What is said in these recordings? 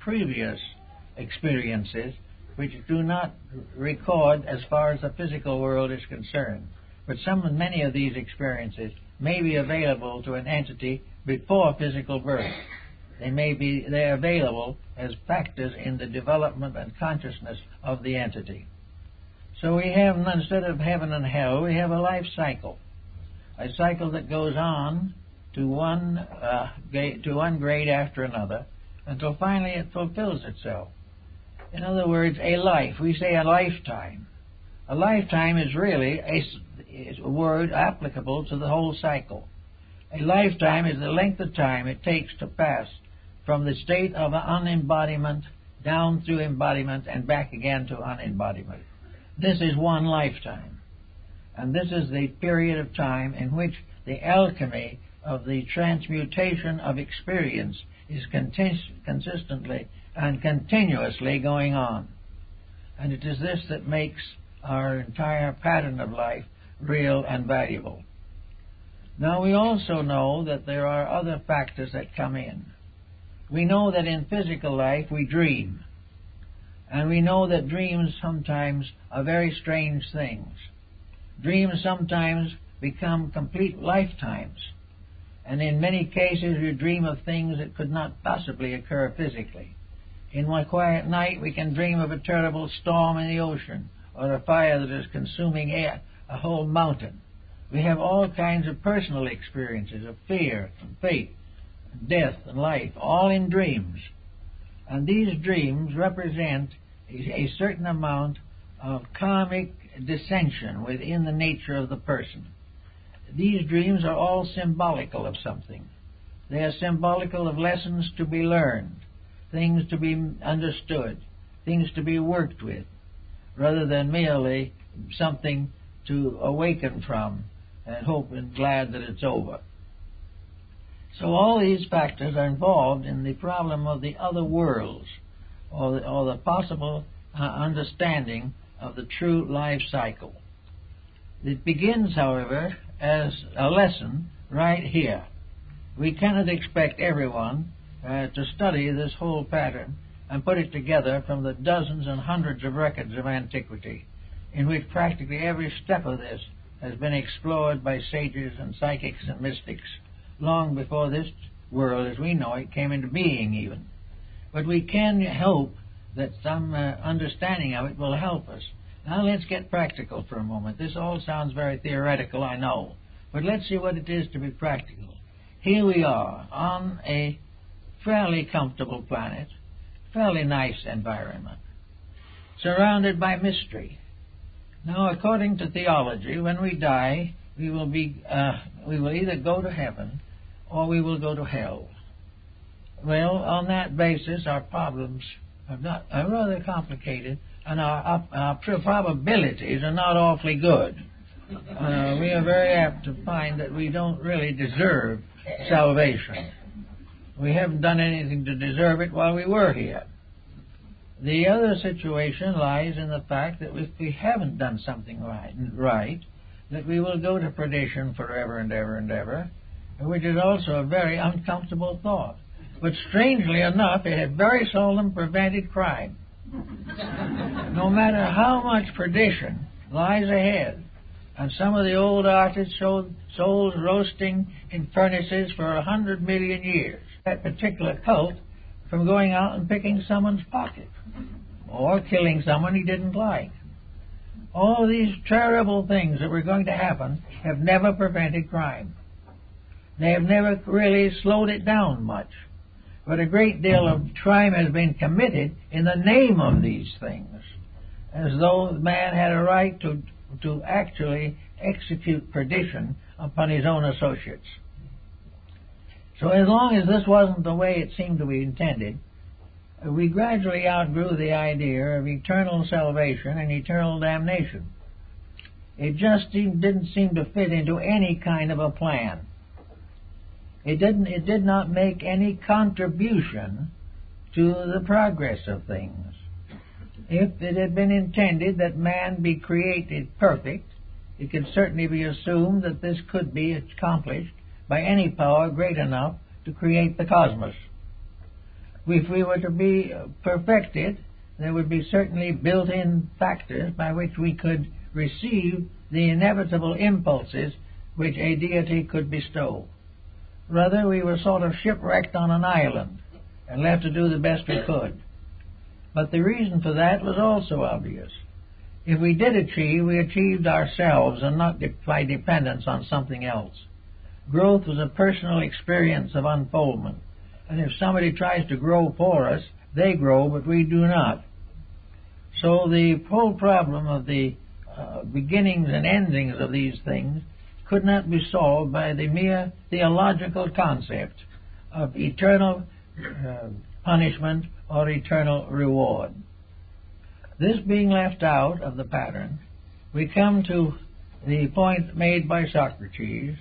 previous experiences which do not record as far as the physical world is concerned. But many of these experiences may be available to an entity before physical birth. They're available as factors in the development and consciousness of the entity. So we have, instead of heaven and hell, we have a life cycle. A cycle that goes on to one grade after another until finally it fulfills itself. In other words, a life. We say a lifetime. A lifetime is really a word applicable to the whole cycle. A lifetime is the length of time it takes to pass from the state of unembodiment down through embodiment and back again to unembodiment. This is one lifetime. And this is the period of time in which the alchemy of the transmutation of experience is consistently and continuously going on. And it is this that makes our entire pattern of life real and valuable. Now, we also know that there are other factors that come in. We know that in physical life we dream. And we know that dreams sometimes are very strange things. Dreams sometimes become complete lifetimes. And in many cases you dream of things that could not possibly occur physically. In one quiet night we can dream of a terrible storm in the ocean, or a fire that is consuming a whole mountain. We have all kinds of personal experiences of fear and faith, and death and life, all in dreams. And these dreams represent a certain amount of karmic dissension within the nature of the person. These dreams are all symbolical of something. They are symbolical of lessons to be learned, things to be understood, things to be worked with, rather than merely something to awaken from and hope and glad that it's over. So all these factors are involved in the problem of the other worlds, or the possible understanding of the true life cycle. It begins, however, as a lesson right here. We cannot expect everyone to study this whole pattern and put it together from the dozens and hundreds of records of antiquity, in which practically every step of this has been explored by sages and psychics and mystics long before this world as we know it came into being even. But we can hope that some understanding of it will help us. Now let's get practical for a moment. This all sounds very theoretical, I know, but let's see what it is to be practical. Here we are on a fairly comfortable planet, fairly nice environment, surrounded by mystery. Now, according to theology, when we die, we will either go to heaven or we will go to hell. Well, on that basis, our problems are rather complicated, and our probabilities are not awfully good. We are very apt to find that we don't really deserve salvation. We haven't done anything to deserve it while we were here. The other situation lies in the fact that if we haven't done something right, that we will go to perdition forever and ever and ever, which is also a very uncomfortable thought. But strangely enough, it has very seldom prevented crime. No matter how much perdition lies ahead, and some of the old artists showed souls roasting in furnaces for 100 million years, that particular cult from going out and picking someone's pocket or killing someone he didn't like. All these terrible things that were going to happen have never prevented crime. They have never really slowed it down much. But a great deal of crime has been committed in the name of these things, as though man had a right to actually execute perdition upon his own associates. So as long as this wasn't the way it seemed to be intended, we gradually outgrew the idea of eternal salvation and eternal damnation. It just didn't seem to fit into any kind of a plan. It did not make any contribution to the progress of things. If it had been intended that man be created perfect, it could certainly be assumed that this could be accomplished by any power great enough to create the cosmos. If we were to be perfected, there would be certainly built-in factors by which we could receive the inevitable impulses which a deity could bestow. Rather, we were sort of shipwrecked on an island and left to do the best we could. But the reason for that was also obvious. If we did achieve, we achieved ourselves and not by dependence on something else. Growth was a personal experience of unfoldment. And if somebody tries to grow for us, they grow, but we do not. So the whole problem of the beginnings and endings of these things could not be solved by the mere theological concept of eternal punishment or eternal reward. This being left out of the pattern, we come to the point made by Socrates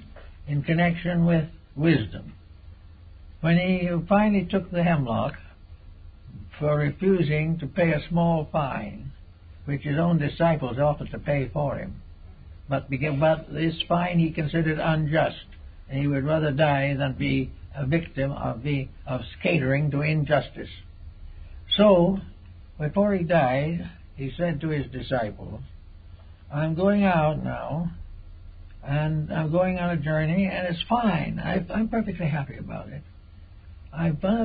in connection with wisdom. When he finally took the hemlock for refusing to pay a small fine, which his own disciples offered to pay for him, but this fine he considered unjust, and he would rather die than be a victim of catering to injustice. So, before he died, he said to his disciples, "I'm going out now, and I'm going on a journey, and it's fine. I'm perfectly happy about it.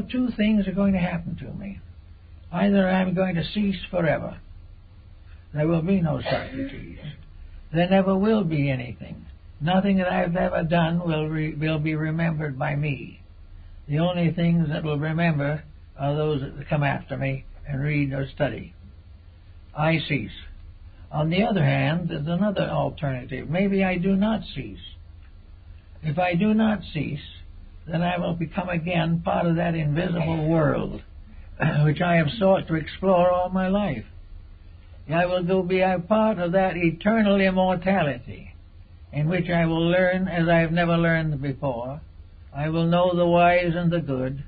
Two things are going to happen to me. Either I'm going to cease forever. There will be no Socrates. There never will be anything. Nothing that I've ever done will be remembered by me. The only things that will remember are those that come after me and read or study. I cease. On the other hand, there's another alternative. Maybe I do not cease. If I do not cease, then I will become again part of that invisible world which I have sought to explore all my life. I will be a part of that eternal immortality in which I will learn as I have never learned before. I will know the wise and the good,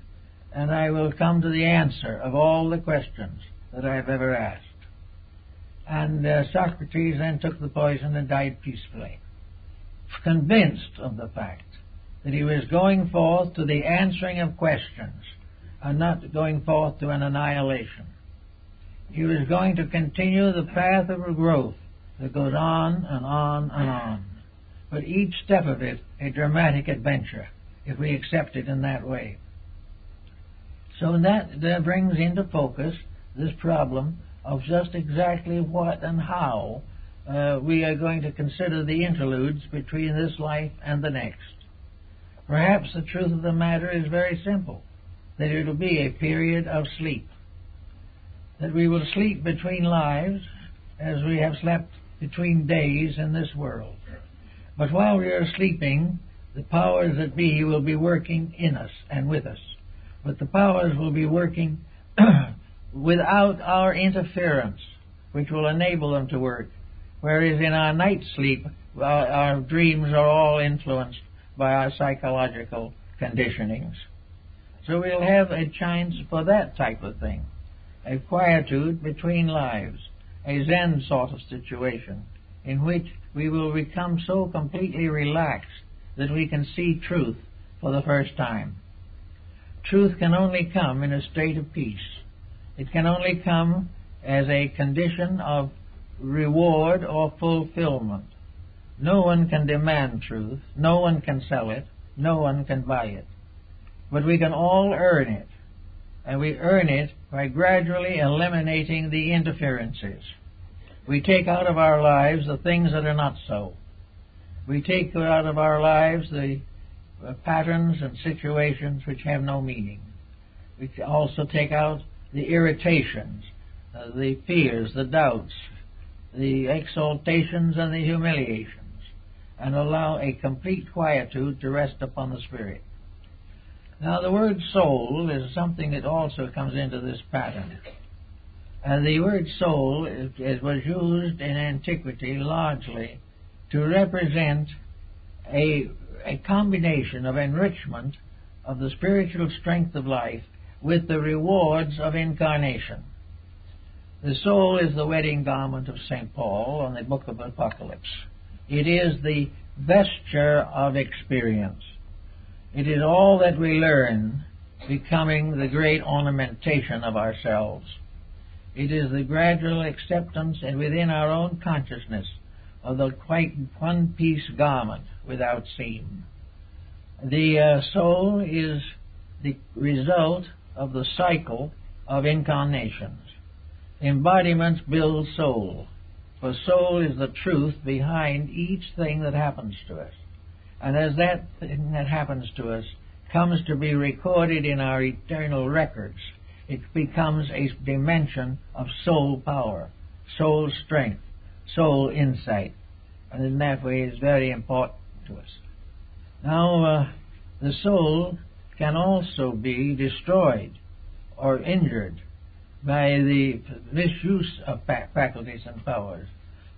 and I will come to the answer of all the questions that I have ever asked." And Socrates then took the poison and died peacefully, convinced of the fact that he was going forth to the answering of questions and not going forth to an annihilation. He was going to continue the path of growth that goes on and on and on, but each step of it a dramatic adventure, if we accept it in that way. So that brings into focus this problem of just exactly what and how we are going to consider the interludes between this life and the next. Perhaps the truth of the matter is very simple, that it will be a period of sleep, that we will sleep between lives as we have slept between days in this world. But while we are sleeping, the powers that be will be working in us and with us. But the powers will be working without our interference, which will enable them to work. Whereas in our night sleep, our dreams are all influenced by our psychological conditionings. So we'll have a chance for that type of thing, a quietude between lives, a Zen sort of situation, in which we will become so completely relaxed that we can see truth for the first time. Truth can only come in a state of peace. It can only come as a condition of reward or fulfillment. No one can demand truth. No one can sell it. No one can buy it. But we can all earn it. And we earn it by gradually eliminating the interferences. We take out of our lives the things that are not so. We take out of our lives the patterns and situations which have no meaning. We also take out the irritations, the fears, the doubts, the exaltations and the humiliations, and allow a complete quietude to rest upon the spirit. Now, the word soul is something that also comes into this pattern. And the word soul was used in antiquity largely to represent a combination of enrichment of the spiritual strength of life with the rewards of incarnation. The soul is the wedding garment of St. Paul on the book of Apocalypse. It is the vesture of experience. It is all that we learn becoming the great ornamentation of ourselves. It is the gradual acceptance and within our own consciousness of the quite one-piece garment without seam. The soul is the result of the cycle of incarnations. Embodiments build soul, for soul is the truth behind each thing that happens to us. And as that thing that happens to us comes to be recorded in our eternal records, it becomes a dimension of soul power, soul strength, soul insight, and in that way it's very important to us. Now, the soul can also be destroyed or injured by the misuse of faculties and powers,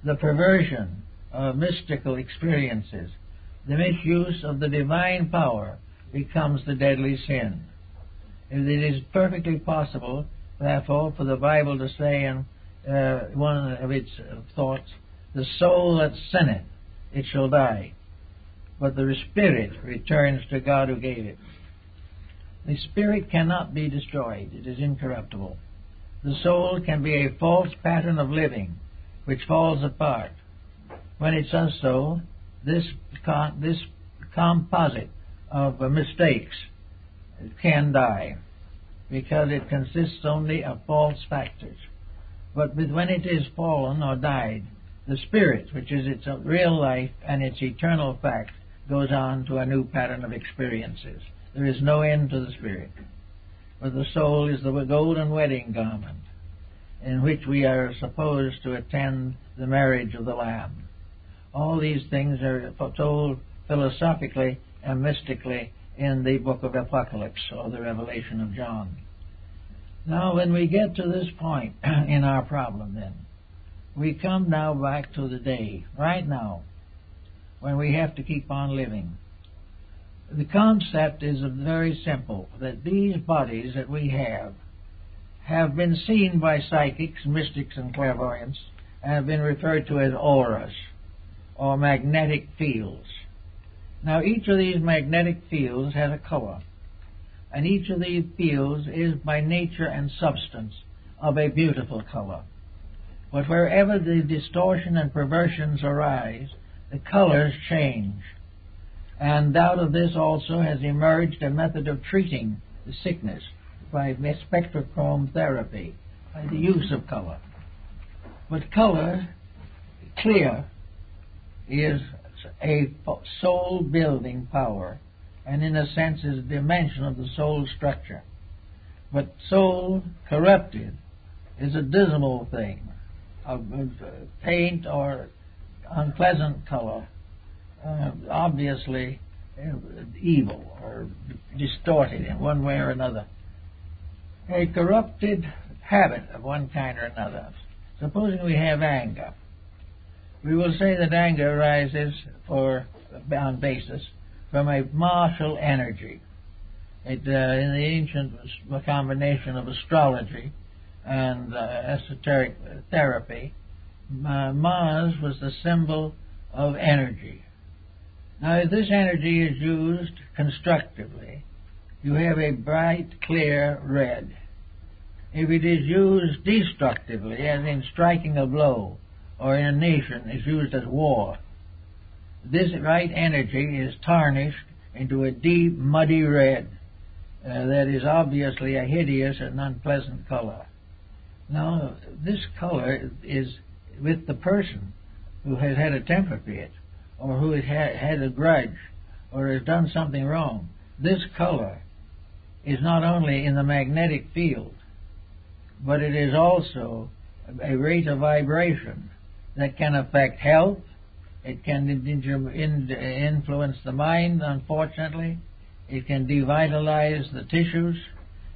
the perversion of mystical experiences. The misuse of the divine power becomes the deadly sin. It is perfectly possible, therefore, for the Bible to say in one of its thoughts, the soul that sinneth, it shall die, but the spirit returns to God who gave it. The spirit cannot be destroyed. It is incorruptible. The soul can be a false pattern of living, which falls apart. When it does so, this composite of mistakes can die, because it consists only of false factors. But when it is fallen or died, the spirit, which is its real life and its eternal fact, goes on to a new pattern of experiences. There is no end to the spirit. But the soul is the golden wedding garment in which we are supposed to attend the marriage of the Lamb. All these things are told philosophically and mystically in the book of Apocalypse, or the Revelation of John. Now, when we get to this point in our problem, then, we come now back to the day, right now, when we have to keep on living. The concept is very simple, that these bodies that we have been seen by psychics, mystics, and clairvoyants, and have been referred to as auras, or magnetic fields. Now, each of these magnetic fields has a color, and each of these fields is by nature and substance of a beautiful color. But wherever the distortion and perversions arise, the colors change. And out of this also has emerged a method of treating the sickness by spectrochrome therapy, by the use of color. But color, clear, is a soul-building power, and in a sense is a dimension of the soul structure. But soul corrupted is a dismal thing, of paint or unpleasant color, obviously evil or distorted in one way or another. A corrupted habit of one kind or another. Supposing we have anger, we will say that anger arises on basis from a martial energy. In the ancient combination of astrology and esoteric therapy, Mars was the symbol of energy. Now, if this energy is used constructively, you have a bright, clear red. If it is used destructively, as in striking a blow, or in a nation is used as war, this right energy is tarnished into a deep, muddy red that is obviously a hideous and unpleasant color. Now, this color is with the person who has had a temper fit, or who has had a grudge, or has done something wrong. This color is not only in the magnetic field, but it is also a rate of vibration that can affect health. It can influence the mind, unfortunately. It can devitalize the tissues.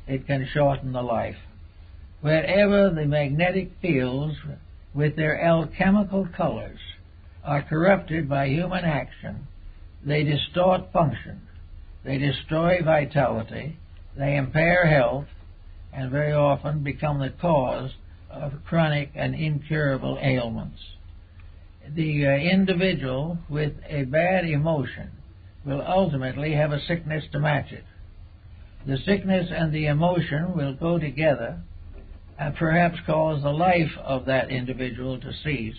It can shorten the life. Wherever the magnetic fields with their alchemical colors are corrupted by human action, they distort function, they destroy vitality, they impair health, and very often become the cause of chronic and incurable ailments. The individual with a bad emotion will ultimately have a sickness to match it. The sickness and the emotion will go together and perhaps cause the life of that individual to cease.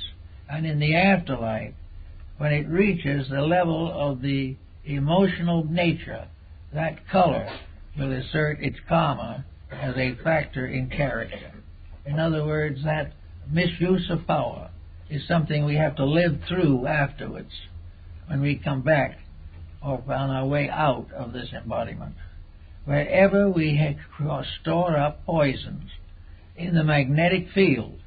And in the afterlife, when it reaches the level of the emotional nature, that color will assert its karma as a factor in character. In other words, that misuse of power is something we have to live through afterwards when we come back or on our way out of this embodiment. Wherever we store up poisons in the magnetic field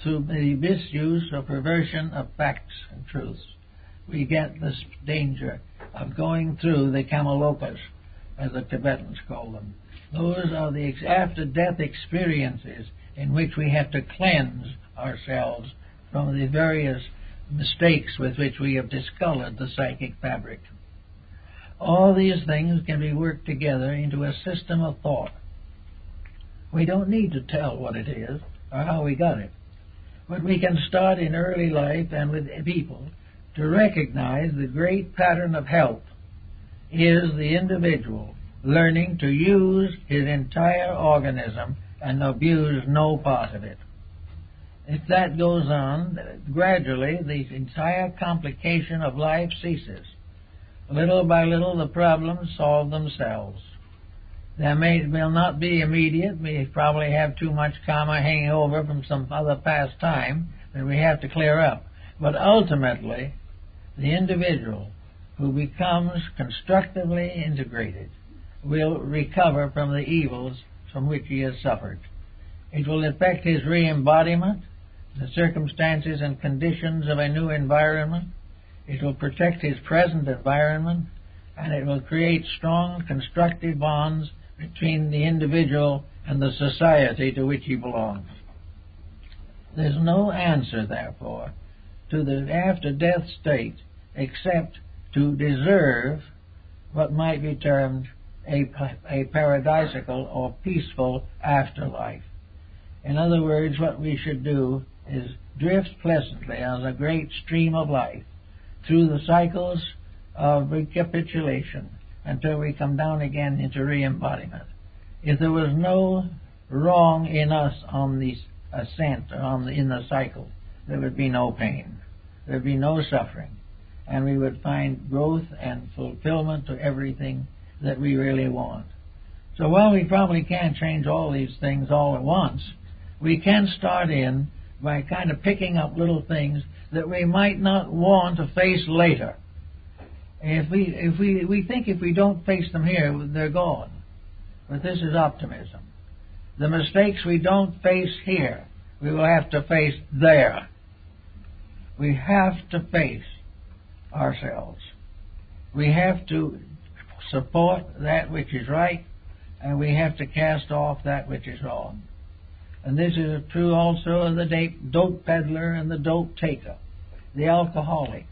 through the misuse or perversion of facts and truths, we get this danger of going through the kamalokas, as the Tibetans call them. Those are the after-death experiences in which we have to cleanse ourselves from the various mistakes with which we have discolored the psychic fabric. All these things can be worked together into a system of thought. We don't need to tell what it is or how we got it, but we can start in early life and with people to recognize the great pattern of health is the individual learning to use his entire organism and abuse no part of it. If that goes on, gradually the entire complication of life ceases. Little by little the problems solve themselves. Will not be immediate. We probably have too much karma hanging over from some other past time that we have to clear up. But ultimately, the individual who becomes constructively integrated will recover from the evils from which he has suffered. It will affect his re-embodiment, the circumstances and conditions of a new environment. It will protect his present environment, and it will create strong constructive bonds between the individual and the society to which he belongs. There's no answer, therefore, to the after-death state except to deserve what might be termed a paradisical or peaceful afterlife. In other words, what we should do is drift pleasantly on a great stream of life through the cycles of recapitulation until we come down again into re-embodiment. If there was no wrong in us on the ascent or in the cycle, there would be no pain, there would be no suffering, and we would find growth and fulfillment to everything that we really want. So while we probably can't change all these things all at once, we can start in by kind of picking up little things that we might not want to face later. We think if we don't face them here, they're gone. But this is optimism. The mistakes we don't face here, we will have to face there. We have to face ourselves. We have to support that which is right, and we have to cast off that which is wrong. And this is true also of the dope peddler and the dope taker, the alcoholic,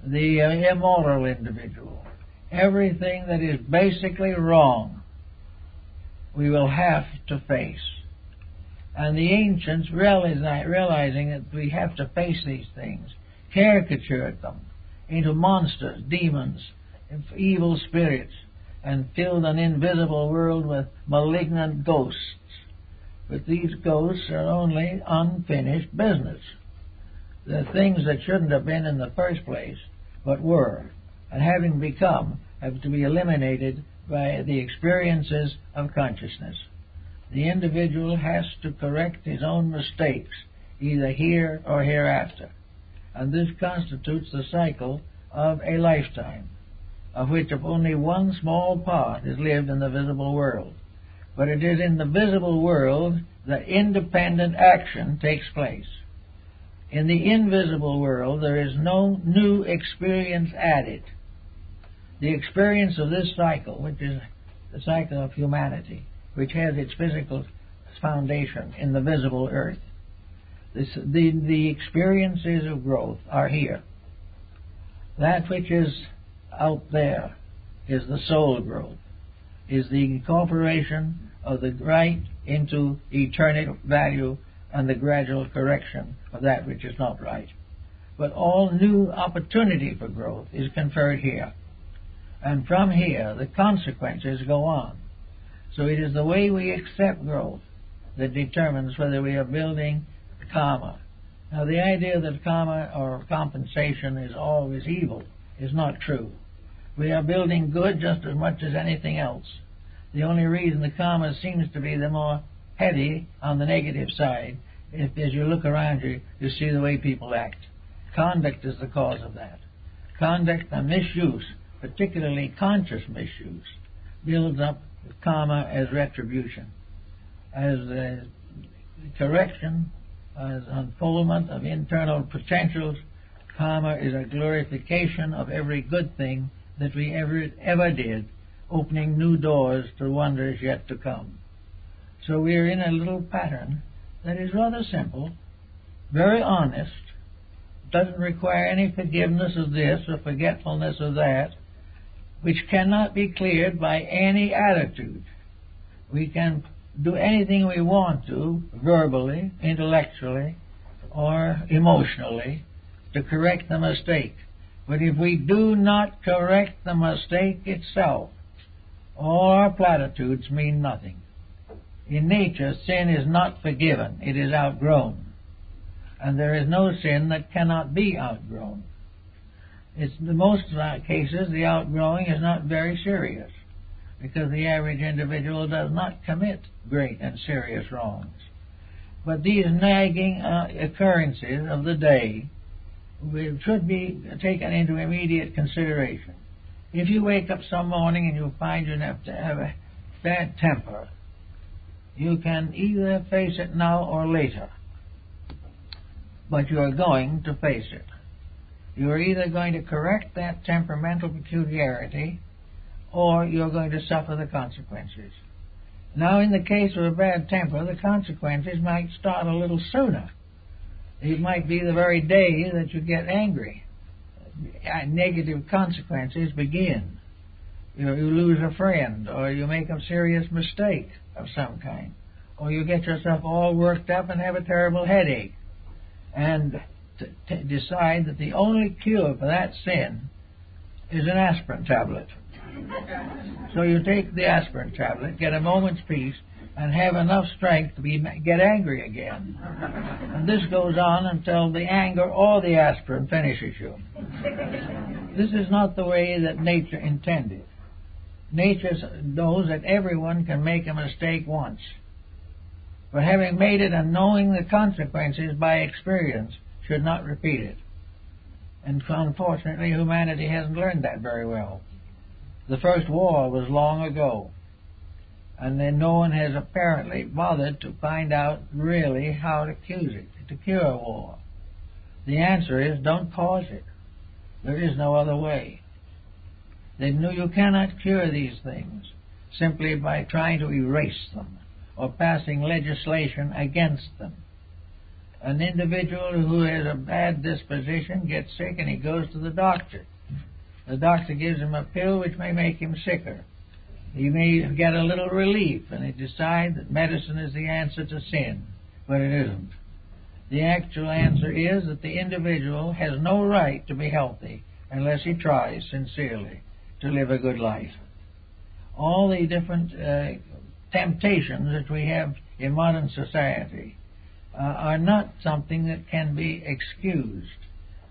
the immoral individual. Everything that is basically wrong, we will have to face. And the ancients, realizing that we have to face these things, caricatured them into monsters, demons, evil spirits, and filled an invisible world with malignant ghosts. But these ghosts are only unfinished business. The things that shouldn't have been in the first place, but were, and having become, have to be eliminated by the experiences of consciousness. The individual has to correct his own mistakes, either here or hereafter. And this constitutes the cycle of a lifetime, of which only one small part is lived in the visible world. But it is in the visible world that independent action takes place. In the invisible world, there is no new experience added. The experience of this cycle, which is the cycle of humanity, which has its physical foundation in the visible earth, the experiences of growth are here. That which is out there is the soul growth, is the incorporation of the right into eternal value and the gradual correction of that which is not right. But all new opportunity for growth is conferred here. And from here, the consequences go on. So it is the way we accept growth that determines whether we are building karma. Now, the idea that karma or compensation is always evil is not true. We are building good just as much as anything else. The only reason the karma seems to be the more heavy on the negative side, if as you look around you, you see the way people act. Conduct is the cause of that. Conduct and misuse, particularly conscious misuse, builds up karma as retribution. As correction, as unfoldment of internal potentials, karma is a glorification of every good thing that we ever did, opening new doors to wonders yet to come. So we are in a little pattern that is rather simple, very honest, doesn't require any forgiveness of this or forgetfulness of that, which cannot be cleared by any attitude. We can do anything we want to, verbally, intellectually, or emotionally, to correct the mistake. But if we do not correct the mistake itself, all our platitudes mean nothing. In nature, sin is not forgiven, it is outgrown. And there is no sin that cannot be outgrown. In most cases, the outgrowing is not very serious, because the average individual does not commit great and serious wrongs. But these nagging occurrences of the day should be taken into immediate consideration. If you wake up some morning and you find you have to have a bad temper, you can either face it now or later, but you are going to face it. You are either going to correct that temperamental peculiarity, or you're going to suffer the consequences. Now, in the case of a bad temper, the consequences might start a little sooner. It might be the very day that you get angry. Negative consequences begin. You lose a friend, or you make a serious mistake of some kind, or you get yourself all worked up and have a terrible headache, and decide that the only cure for that sin is an aspirin tablet. So you take the aspirin tablet, get a moment's peace, and have enough strength to get angry again. And this goes on until the anger or the aspirin finishes you. This is not the way that nature intended. Nature knows that everyone can make a mistake once. But having made it and knowing the consequences by experience, should not repeat it. And unfortunately, humanity hasn't learned that very well. The first war was long ago, and then no one has apparently bothered to find out really how to cure war. The answer is, don't cause it. There is no other way. They know you cannot cure these things simply by trying to erase them or passing legislation against them. An individual who has a bad disposition gets sick and he goes to the doctor. The doctor gives him a pill which may make him sicker. He may get a little relief and he decides that medicine is the answer to sin, but it isn't. The actual answer is that the individual has no right to be healthy unless he tries sincerely to live a good life. All the different temptations that we have in modern society are not something that can be excused.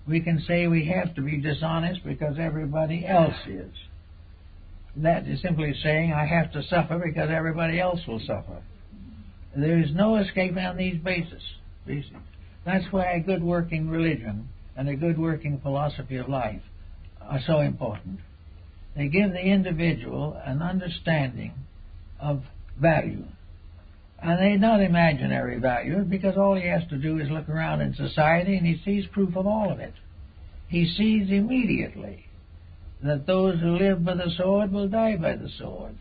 We can say we have to be dishonest because everybody else is. That is simply saying I have to suffer because everybody else will suffer. There is no escape on these bases. That's why a good working religion and a good working philosophy of life are so important. They give the individual an understanding of value. And they're not imaginary values, because all he has to do is look around in society and he sees proof of all of it. He sees immediately that those who live by the sword will die by the sword.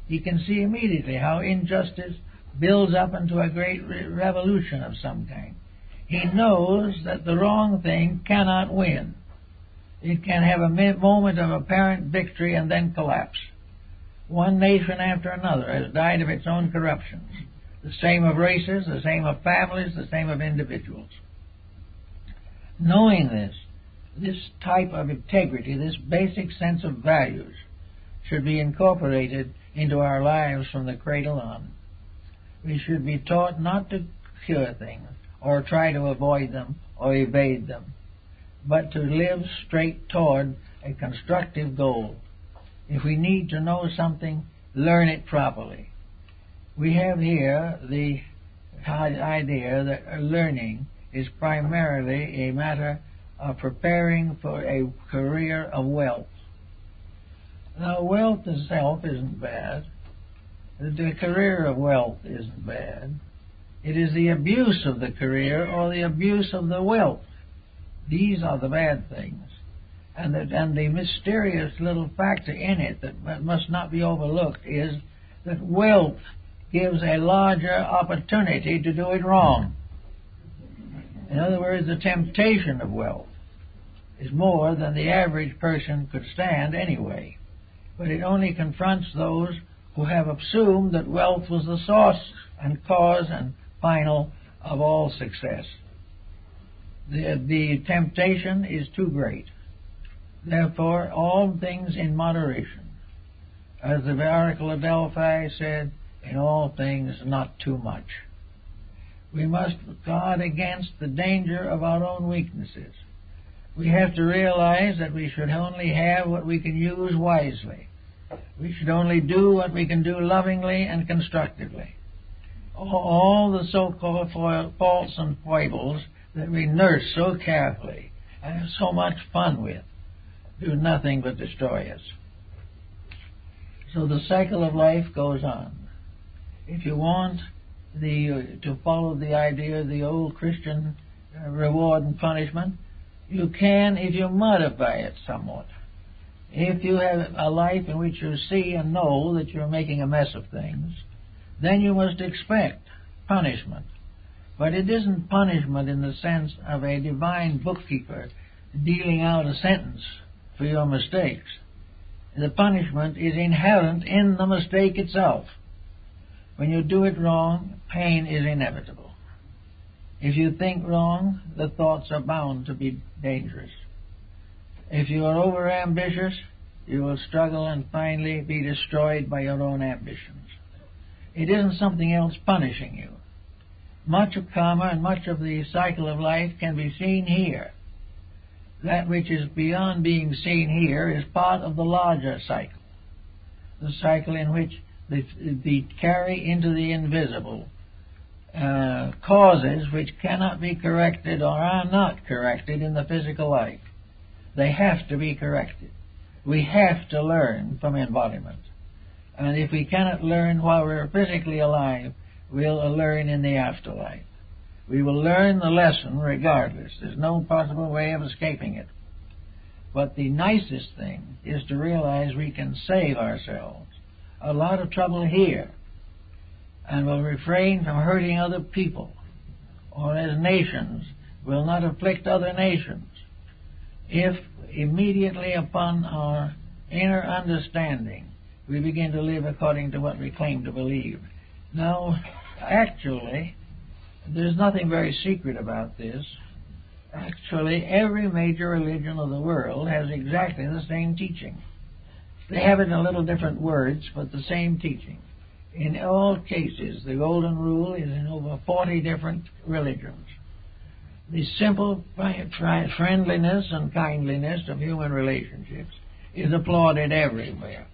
He can see immediately how injustice builds up into a great revolution of some kind. He knows that the wrong thing cannot win. It can have a moment of apparent victory and then collapse. One nation after another has died of its own corruptions. The same of races, the same of families, the same of individuals. Knowing this type of integrity, this basic sense of values, should be incorporated into our lives from the cradle on. We should be taught not to cure things, or try to avoid them, or evade them, but to live straight toward a constructive goal. If we need to know something, learn it properly. We have here the idea that learning is primarily a matter of preparing for a career of wealth. Now, wealth itself isn't bad. The career of wealth isn't bad. It is the abuse of the career or the abuse of the wealth. These are the bad things. And the mysterious little factor in it that must not be overlooked is that wealth gives a larger opportunity to do it wrong. In other words, the temptation of wealth is more than the average person could stand anyway. But it only confronts those who have assumed that wealth was the source and cause and final of all success. The temptation is too great. Therefore, all things in moderation. As the Oracle of Delphi said, in all things not too much. We must guard against the danger of our own weaknesses. We have to realize that we should only have what we can use wisely. We should only do what we can do lovingly and constructively. All the so-called faults and foibles that we nurse so carefully and have so much fun with do nothing but destroy us. So the cycle of life goes on. If you want to follow the idea of the old Christian reward and punishment, you can if you modify it somewhat. If you have a life in which you see and know that you're making a mess of things, then you must expect punishment. But it isn't punishment in the sense of a divine bookkeeper dealing out a sentence for your mistakes. The punishment is inherent in the mistake itself. When you do it wrong, pain is inevitable. If you think wrong, the thoughts are bound to be dangerous. If you are over-ambitious, you will struggle and finally be destroyed by your own ambitions. It isn't something else punishing you. Much of karma and much of the cycle of life can be seen here. That which is beyond being seen here is part of the larger cycle, the cycle in which the carry into the invisible causes which cannot be corrected or are not corrected in the physical life. They have to be corrected. We have to learn from embodiment. And if we cannot learn while we're physically alive, we'll learn in the afterlife. We will learn the lesson regardless. There's no possible way of escaping it. But the nicest thing is to realize we can save ourselves a lot of trouble here, and will refrain from hurting other people, or as nations will not afflict other nations, if immediately upon our inner understanding we begin to live according to what we claim to believe. Now, actually, there's nothing very secret about this. Actually, every major religion of the world has exactly the same teaching. They have it in a little different words, but the same teaching. In all cases, the golden rule is in over 40 different religions. The simple friendliness and kindliness of human relationships is applauded everywhere.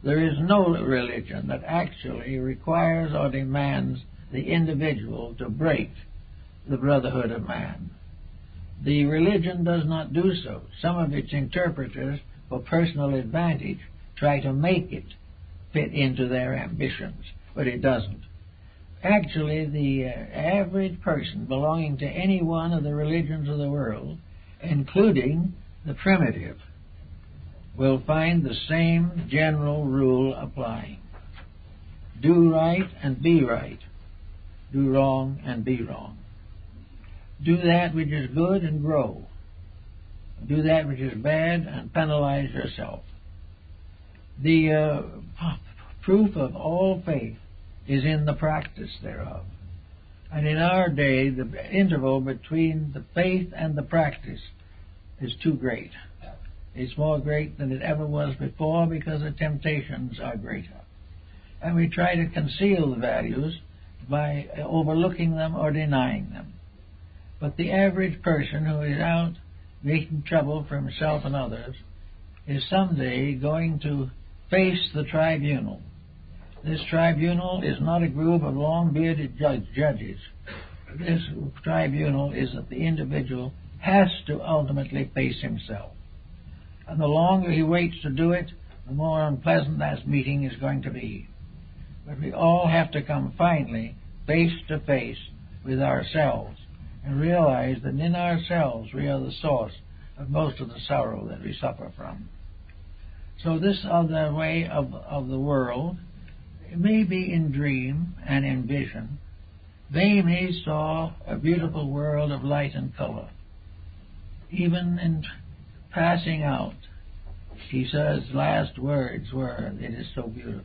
There is no religion that actually requires or demands the individual to break the brotherhood of man. The religion does not do so. Some of its interpreters, for personal advantage, try to make it fit into their ambitions, but it doesn't. Actually, the average person belonging to any one of the religions of the world, including the primitive, will find the same general rule applying. Do right and be right. Do wrong and be wrong. Do that which is good and grow. Do that which is bad and penalize yourself. The proof of all faith is in the practice thereof. And in our day, the interval between the faith and the practice is too great. It's more great than it ever was before because the temptations are greater. and we try to conceal the values by overlooking them or denying them. But the average person who is out making trouble for himself and others is someday going to face the tribunal. This tribunal is not a group of long-bearded judges. This tribunal is that the individual has to ultimately face himself. And the longer he waits to do it, the more unpleasant that meeting is going to be. But we all have to come finally face to face with ourselves and realize that in ourselves we are the source of most of the sorrow that we suffer from. So this other way of the world, it may be in dream and in vision. They may saw a beautiful world of light and color. Even in passing out, he says last words were, "It is so beautiful."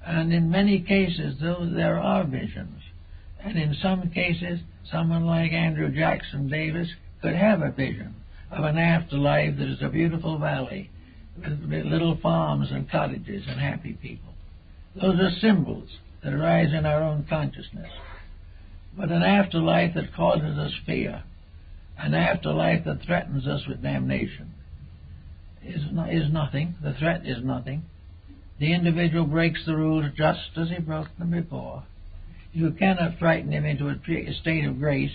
And in many cases, though, there are visions. And in some cases, someone like Andrew Jackson Davis could have a vision of an afterlife that is a beautiful valley with little farms and cottages and happy people. Those are symbols that arise in our own consciousness. But an afterlife that causes us fear, an afterlife that threatens us with damnation, is nothing. The threat is nothing. The individual breaks the rules just as he broke them before. You cannot frighten him into a state of grace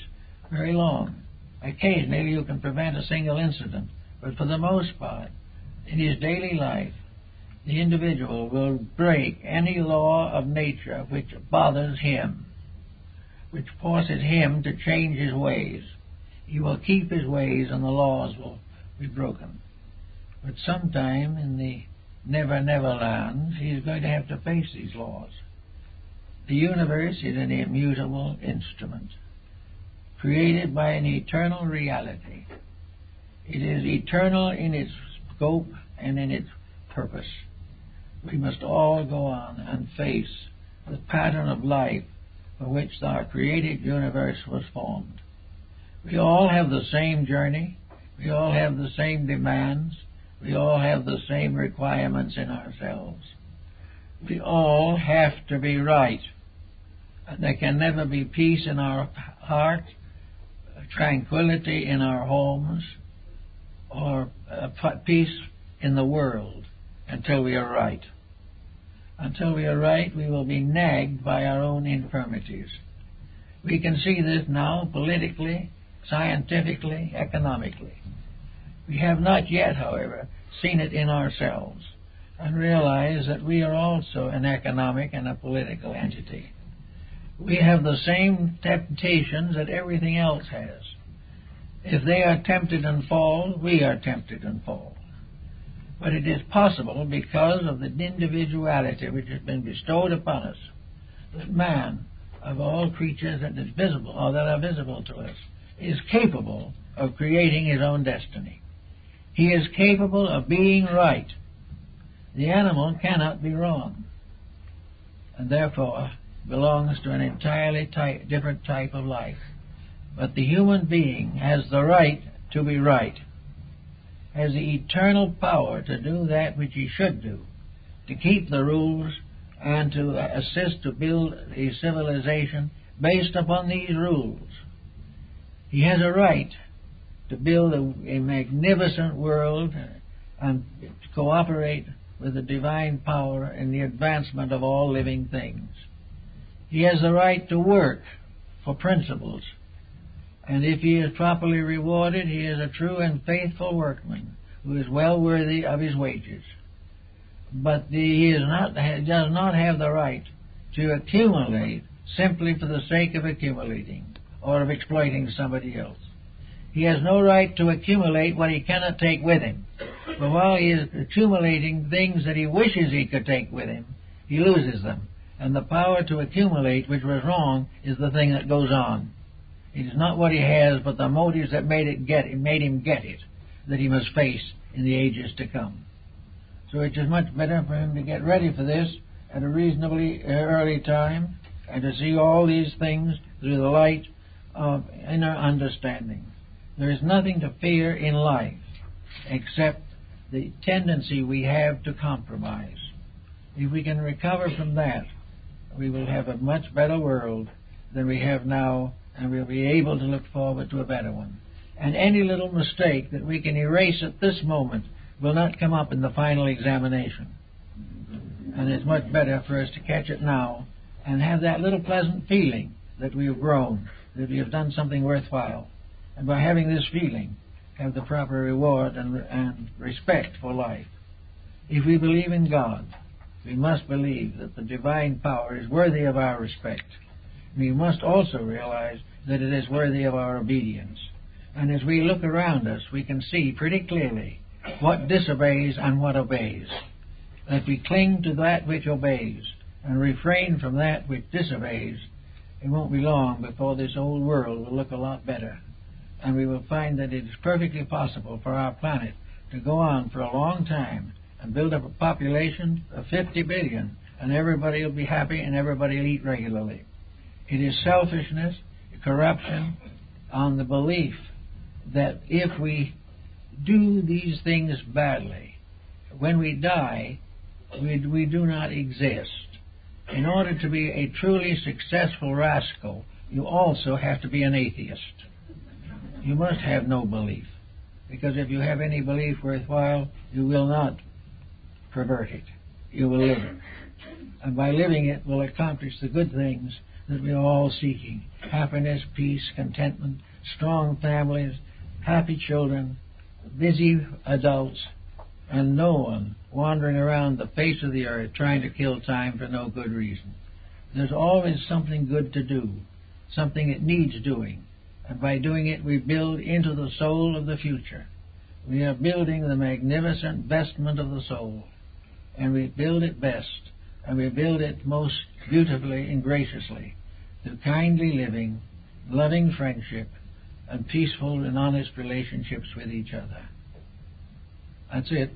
very long. Occasionally you can prevent a single incident, but for the most part, in his daily life, the individual will break any law of nature which bothers him, which forces him to change his ways. He will keep his ways and the laws will be broken. But sometime in the Never Never Land, he's going to have to face these laws. The universe is an immutable instrument, created by an eternal reality. It is eternal in its scope and in its purpose. We must all go on and face the pattern of life for which our created universe was formed. We all have the same journey. We all have the same demands. We all have the same requirements in ourselves. We all have to be right. And there can never be peace in our heart, tranquility in our homes, or peace in the world until we are right. Until we are right, we will be nagged by our own infirmities. We can see this now politically, scientifically, economically. We have not yet, however, seen it in ourselves and realize that we are also an economic and a political entity. We have the same temptations that everything else has. If they are tempted and fall, we are tempted and fall. But it is possible, because of the individuality which has been bestowed upon us, that man, of all creatures that is visible or that are visible to us, is capable of creating his own destiny. He is capable of being right. The animal cannot be wrong, and therefore belongs to an entirely different type of life. But the human being has the right to be right, has the eternal power to do that which he should do, to keep the rules and to assist to build a civilization based upon these rules. He has a right to build a magnificent world and to cooperate with the divine power in the advancement of all living things. He has the right to work for principles, and if he is properly rewarded, he is a true and faithful workman who is well worthy of his wages. But he does not have the right to accumulate simply for the sake of accumulating or of exploiting somebody else. He has no right to accumulate what he cannot take with him. But while he is accumulating things that he wishes he could take with him, he loses them. And the power to accumulate, which was wrong, is the thing that goes on. It is not what he has, but the motives that made him get it, that he must face in the ages to come. So it is much better for him to get ready for this at a reasonably early time and to see all these things through the light of inner understanding. There is nothing to fear in life except the tendency we have to compromise. If we can recover from that, we will have a much better world than we have now, and we'll be able to look forward to a better one. And any little mistake that we can erase at this moment will not come up in the final examination. And it's much better for us to catch it now and have that little pleasant feeling that we have grown, that we have done something worthwhile. And by having this feeling, have the proper reward and respect for life. If we believe in God, we must believe that the divine power is worthy of our respect. We must also realize that it is worthy of our obedience. And as we look around us, we can see pretty clearly what disobeys and what obeys. If we cling to that which obeys and refrain from that which disobeys, it won't be long before this old world will look a lot better. And we will find that it is perfectly possible for our planet to go on for a long time and build up a population of 50 billion, and everybody will be happy and everybody will eat regularly. It is selfishness, corruption, on the belief that if we do these things badly, when we die, we do not exist. In order to be a truly successful rascal, you also have to be an atheist. You must have no belief, because if you have any belief worthwhile, you will not pervert it. You will live it. And by living it will accomplish the good things that we are all seeking: happiness, peace, contentment, strong families, happy children, busy adults, and no one wandering around the face of the earth trying to kill time for no good reason. There's always something good to do, something that needs doing. And by doing it, we build into the soul of the future. We are building the magnificent vestment of the soul. And we build it best, and we build it most beautifully and graciously through kindly living, loving friendship, and peaceful and honest relationships with each other. That's it.